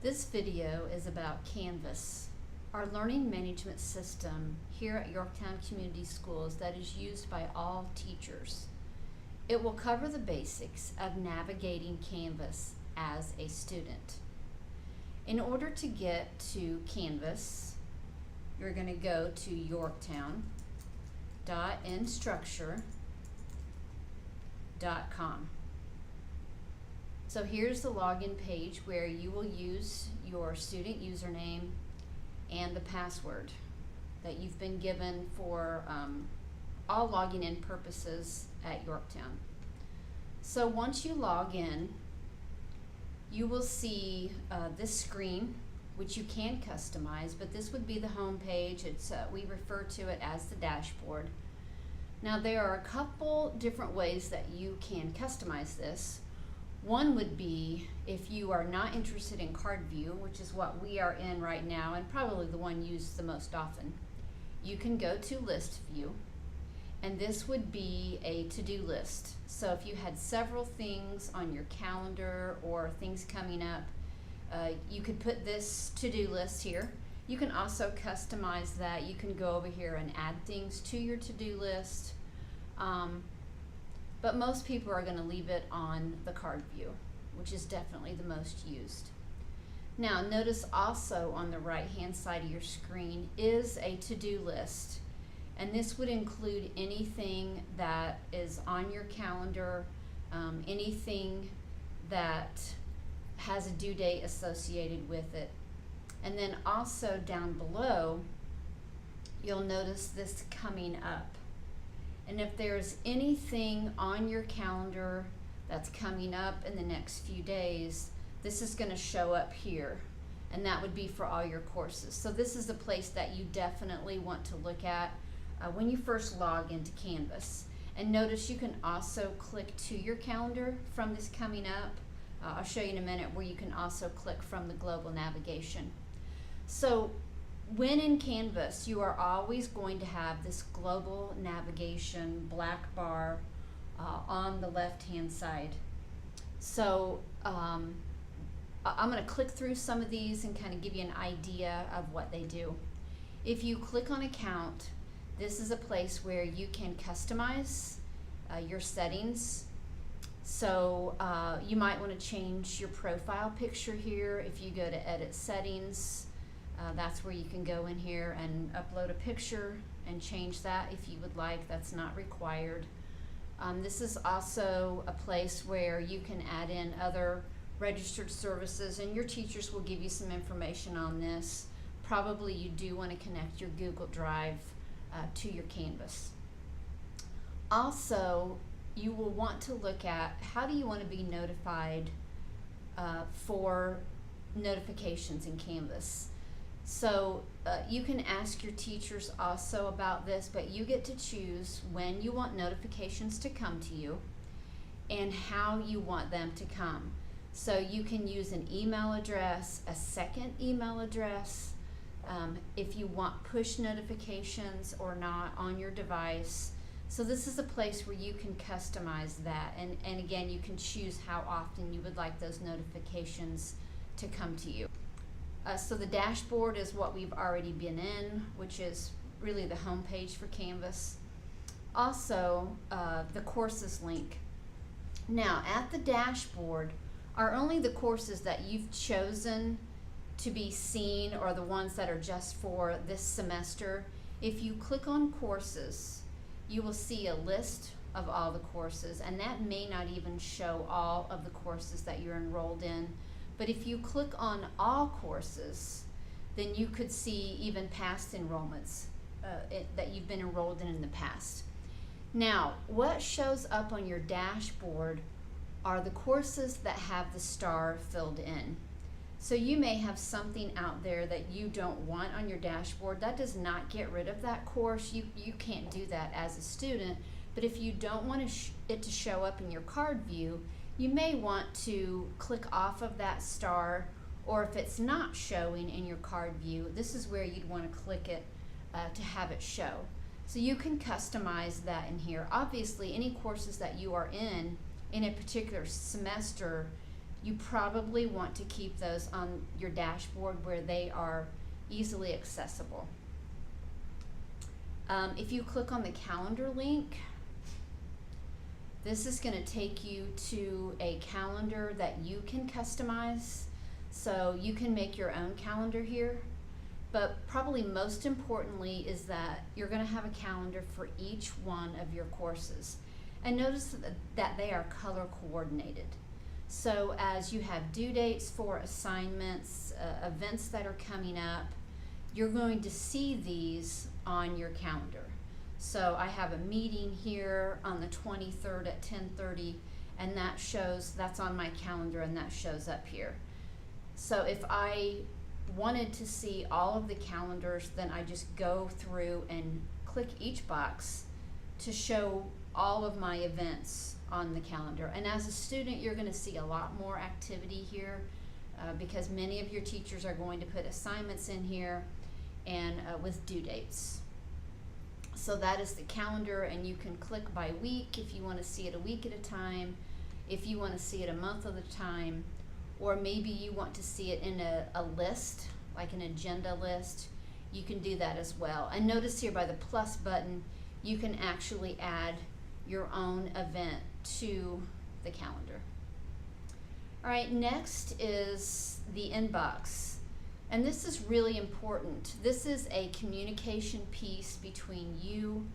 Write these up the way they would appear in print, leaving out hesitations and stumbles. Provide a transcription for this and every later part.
This video is about Canvas, our learning management system here at Yorktown Community Schools that is used by all teachers. It will cover the basics of navigating Canvas as a student. In order to get to Canvas, you're going to go to yorktown.instructure.com. So here's the login page where you will use your student username and the password that you've been given for all logging in purposes at Yorktown. So once you log in, you will see this screen, which you can customize, but this would be the home page. We refer to it as the dashboard. Now there are a couple different ways that you can customize this. One would be if you are not interested in card view, which is what we are in right now and probably the one used the most often. You can go to list view, and this would be a to-do list. So if you had several things on your calendar or things coming up, you could put this to-do list here. You can also customize that. You can go over here and add things to your to-do list. But most people are going to leave it on the card view, which is definitely the most used. Now notice also on the right hand side of your screen is a to-do list, and this would include anything that is on your calendar, anything that has a due date associated with it. And then also down below you'll notice this coming up. And if there's anything on your calendar that's coming up in the next few days, this is going to show up here, and that would be for all your courses. So this is a place that you definitely want to look at when you first log into Canvas. And notice you can also click to your calendar from this coming up. I'll show you in a minute where you can also click from the global navigation. So when in Canvas, you are always going to have this global navigation black bar on the left-hand side. So I'm going to click through some of these and kind of give you an idea of what they do. If you click on Account, this is a place where you can customize your settings. So you might want to change your profile picture here. If you go to Edit Settings, that's where you can go in here and upload a picture and change that if you would like. That's not required. This is also a place where you can add in other registered services, and your teachers will give you some information on this. Probably you do want to connect your Google Drive to your Canvas. Also, you will want to look at how do you want to be notified for notifications in Canvas. So you can ask your teachers also about this, but you get to choose when you want notifications to come to you and how you want them to come. So you can use an email address, a second email address, if you want push notifications or not on your device. So this is a place where you can customize that, and again, you can choose how often you would like those notifications to come to you. So the dashboard is what we've already been in, which is really the home page for Canvas. Also, the courses link. Now, at the dashboard are only the courses that you've chosen to be seen or the ones that are just for this semester. If you click on courses, you will see a list of all the courses, and that may not even show all of the courses that you're enrolled in. But if you click on all courses, then you could see even past enrollments that you've been enrolled in the past. Now, what shows up on your dashboard are the courses that have the star filled in. So you may have something out there that you don't want on your dashboard. That does not get rid of that course. You can't do that as a student. But if you don't want it to show up in your card view, you may want to click off of that star, or if it's not showing in your card view, this is where you'd want to click it to have it show. So you can customize that in here. Obviously, any courses that you are in a particular semester, you probably want to keep those on your dashboard where they are easily accessible. If you click on the calendar link, this is going to take you to a calendar that you can customize. So you can make your own calendar here. But probably most importantly is that you're going to have a calendar for each one of your courses. And notice that they are color coordinated. So as you have due dates for assignments, events that are coming up, you're going to see these on your calendar. So I have a meeting here on the 23rd at 10:30, and that's on my calendar, and that shows up here. So if I wanted to see all of the calendars, then I just go through and click each box to show all of my events on the calendar. And as a student, you're going to see a lot more activity here because many of your teachers are going to put assignments in here and with due dates. So that is the calendar, and you can click by week if you want to see it a week at a time, if you want to see it a month at a time, or maybe you want to see it in a list, like an agenda list. You can do that as well. And notice here by the plus button, you can actually add your own event to the calendar. All right, next is the inbox. And this is really important. This is a communication piece between you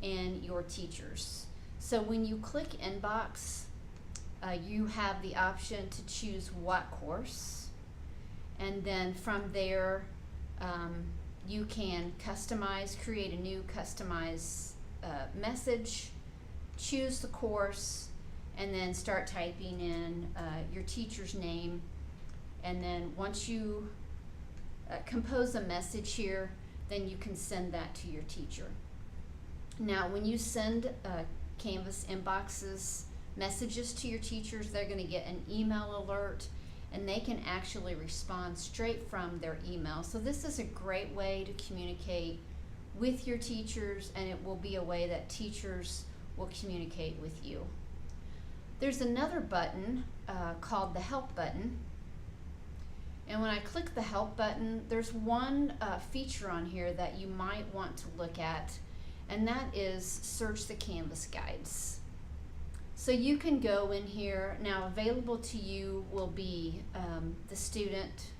and your teachers. So when you click inbox, you have the option to choose what course. And then from there, you can create a new customized message, choose the course, and then start typing in your teacher's name. And then once you compose a message here, then you can send that to your teacher. Now, when you send Canvas inboxes messages to your teachers, they're going to get an email alert, and they can actually respond straight from their email. So this is a great way to communicate with your teachers, and it will be a way that teachers will communicate with you. There's another button called the Help button. And when I click the Help button, there's one feature on here that you might want to look at, and that is Search the Canvas Guides. So you can go in here. Now available to you will be the student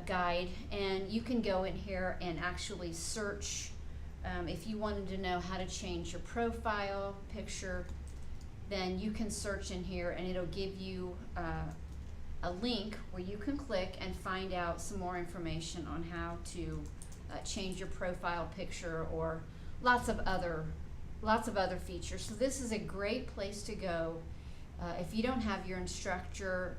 guide, and you can go in here and actually search if you wanted to know how to change your profile picture, then you can search in here and it'll give you a link where you can click and find out some more information on how to change your profile picture, or lots of other features. So this is a great place to go if you don't have your instructor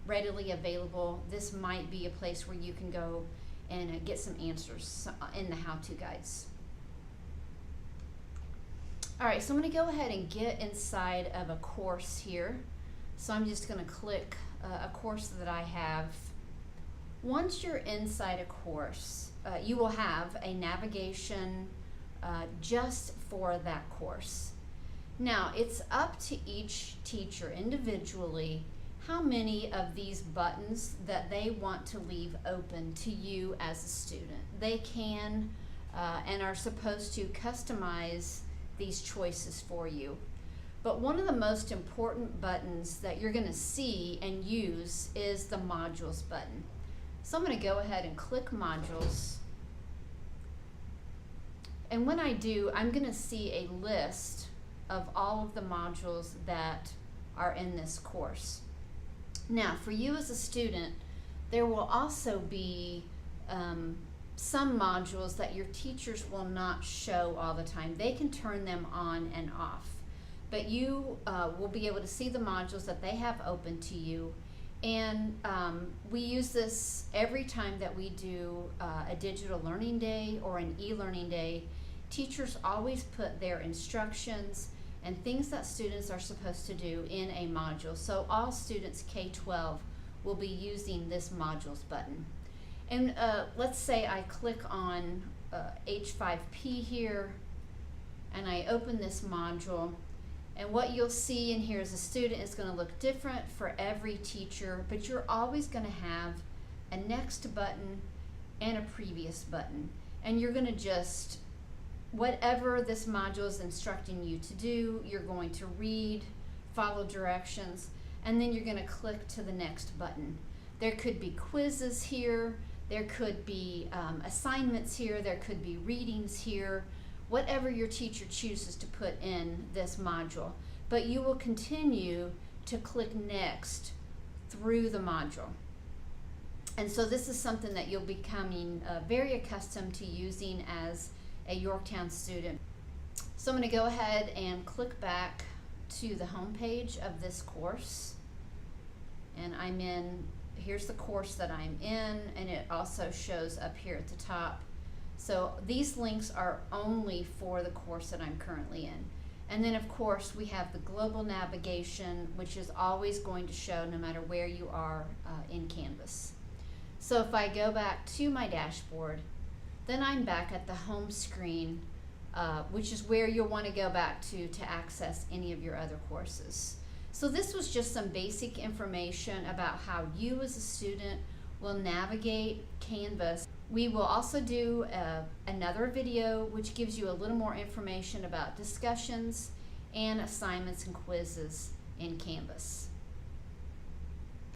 readily available. This might be a place where you can go and get some answers in the how-to guides. All right, so I'm going to go ahead and get inside of a course here. So I'm just going to click a course that I have. Once you're inside a course, you will have a navigation just for that course. Now, it's up to each teacher individually how many of these buttons that they want to leave open to you as a student. They can and are supposed to customize these choices for you. But one of the most important buttons that you're going to see and use is the Modules button. So I'm going to go ahead and click Modules. And when I do, I'm going to see a list of all of the modules that are in this course. Now, for you as a student, there will also be some modules that your teachers will not show all the time. They can turn them on and off. But you will be able to see the modules that they have open to you. And we use this every time that we do a digital learning day or an e-learning day. Teachers always put their instructions and things that students are supposed to do in a module. So all students K-12 will be using this Modules button. And let's say I click on H5P here, and I open this module. And what you'll see in here as a student is going to look different for every teacher, but you're always going to have a next button and a previous button. And you're going to just, whatever this module is instructing you to do, you're going to read, follow directions, and then you're going to click to the next button. There could be quizzes here, there could be assignments here, there could be readings here, whatever your teacher chooses to put in this module. But you will continue to click next through the module. And so this is something that you'll be becoming very accustomed to using as a Yorktown student. So I'm going to go ahead and click back to the home page of this course. And I'm in, here's the course that I'm in, and it also shows up here at the top. So these links are only for the course that I'm currently in. And then of course we have the global navigation, which is always going to show no matter where you are in Canvas. So if I go back to my dashboard, then I'm back at the home screen, which is where you'll want to go back to access any of your other courses. So this was just some basic information about how you as a student will navigate Canvas. We will also do another video which gives you a little more information about discussions and assignments and quizzes in Canvas.